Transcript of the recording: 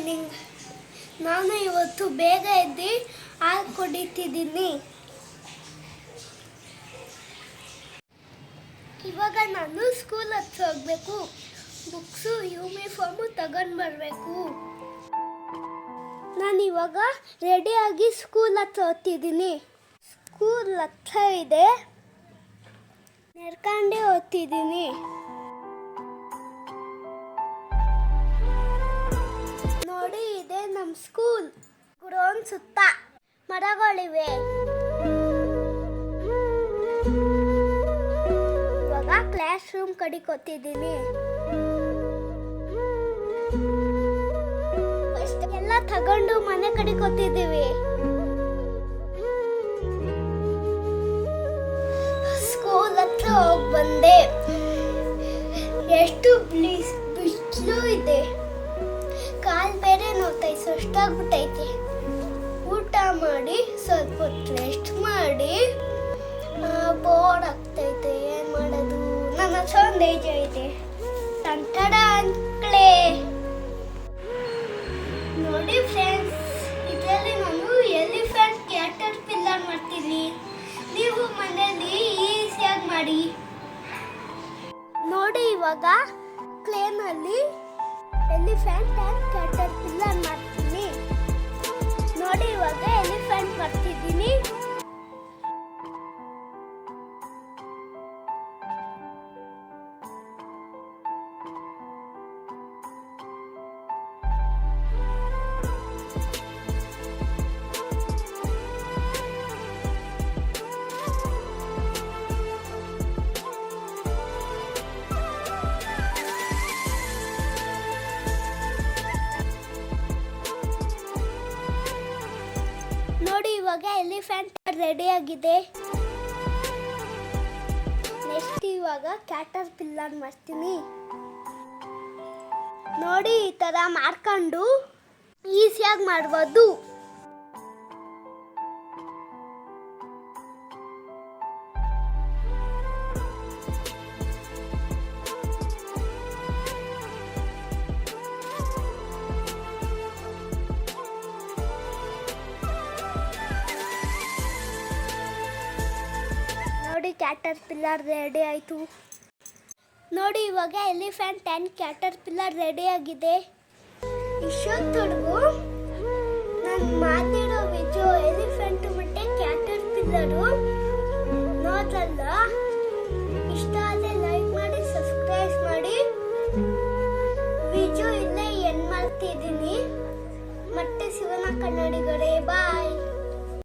Morning. ನಾನು ಇವತ್ತು ಬೇಗ ಎದ್ದು ಹಾಲು ಕುಡಿತಿದ್ದೀನಿ. ಇವಾಗ ನಾನು ಸ್ಕೂಲ್ ಹತ್ರ ಹೋಗ್ಬೇಕು. ಬುಕ್ಸು ಯೂನಿಫಾರ್ಮು ತಗೊಂಡು ಬರಬೇಕು. ನಾನು ಇವಾಗ ರೆಡಿಯಾಗಿ ಸ್ಕೂಲ್ ಹತ್ರ ಹೋಗ್ತಿದ್ದೀನಿ. ಸ್ಕೂಲ್ ಹತ್ರ ಇದೆ, ನಡ್ಕೊಂಡೇ ಹೋಗ್ತಿದ್ದೀನಿ. ನೋಡಿ, ಇದೆ ನಮ್ಮ ಸ್ಕೂಲ್. ಗ್ರೌಂಡ್ ಸುತ್ತ ಮರಗಳಿವೆ. ಇವಾಗ ಕ್ಲಾಸ್ ರೂಮ್ ಕಡೆಗೆ ಹೋಗ್ತಿದ್ದೀನಿ. ಎಲ್ಲ ತಗೊಂಡು ಮನೆ ಕಡೆಗೆ ಹೋಗ್ತಿದ್ದೀವಿ. ಸ್ಕೂಲ್ ಹತ್ರ ಹೋಗಿ ಬಂದೆ. ಎಷ್ಟು ಬಿಸಿಲು ಇದೆ. ಕಾಲು ಬೇರೆ ನೋಡ್ತೈತೆ, ಸುಸ್ತಾಗ್ಬಿಟ್ಟೈತೆ. ಊಟ ಮಾಡಿ ಸ್ವಲ್ಪ ಹೊತ್ತು ರೆಸ್ಟ್ ಮಾಡಿ ಬೋರ್ ಆಗ್ತೈತೆ. ಏನು ಮಾಡೋದು? ನನ್ನ ಹತ್ರ ಒಂದು ಐಡಿಯಾ ಇದೆ. ತಂಟಡ ಅಂಕ್ಲೆ. ನೋಡಿ ಫ್ರೆಂಡ್ಸ್, ಇದರಲ್ಲಿ ನಾನು ಎಲಿಫೆಂಟ್ ಕ್ಯಾಟರ್ ಪಿಲ್ಲರ್ ಮಾಡ್ತೀನಿ. ನೀವು ಮನೆಯಲ್ಲಿ ಈಸಿಯಾಗಿ ಮಾಡಿ. ನೋಡಿ, ಇವಾಗ ಕ್ಲೇನಲ್ಲಿ ಎಲಿಫೆಂಟ್ ಆ್ಯಂಡ್ ಕ್ಯಾಟರ್ ಪಿಲ್ಲರ್ ಮಾಡ್ತೀನಿ. ನೋಡಿ, ಇವಾಗ ಎಲಿಫೆಂಟ್ ಮಾಡ್ತಿದ್ದೀನಿ. ನೋಡಿ, ಇವಾಗ ಎಲಿಫೆಂಟ್ ರೆಡಿ ಆಗಿದೆ. ನೆಕ್ಸ್ಟ್ ಇವಾಗ ಕ್ಯಾಟರ್ ಪಿಲ್ಲರ್ ಮಾಡ್ತೀನಿ. ನೋಡಿ, ಈ ಥರ ಮಾಡ್ಕೊಂಡು ಈಸಿಯಾಗಿ ಮಾಡ್ಬೋದು. ನೋಡಿ, ಕ್ಯಾಟರ್ ಪಿಲ್ಲರ್ ರೆಡಿ ಆಯಿತು. ನೋಡಿ, ಇವಾಗ elephant and cater pillar ready ಆಗಿದೆ. ಇಷ್ಟೊತ್ತವರೆಗೂ ನಾನು ಮಾತಿರೋ ವಿಡಿಯೋ ಎಲಿಫೆಂಟ್ ಮತ್ತು ಕ್ಯಾಟರ್ ಪಿಲ್ಲರು ನೋಡಲ್ಲ. ಇಷ್ಟ ಆದರೆ ಲೈಕ್ ಮಾಡಿ, ಸಬ್ಸ್ಕ್ರೈಬ್ ಮಾಡಿ. ವಿಡಿಯೋ ಇಲ್ಲೇ ಎಂಡ್ ಮಾಡ್ತಿದ್ದೀನಿ. ಮತ್ತೆ ಸಿಗೋಣ ಕನ್ನಡಿಗರೇ. ಬಾಯ್.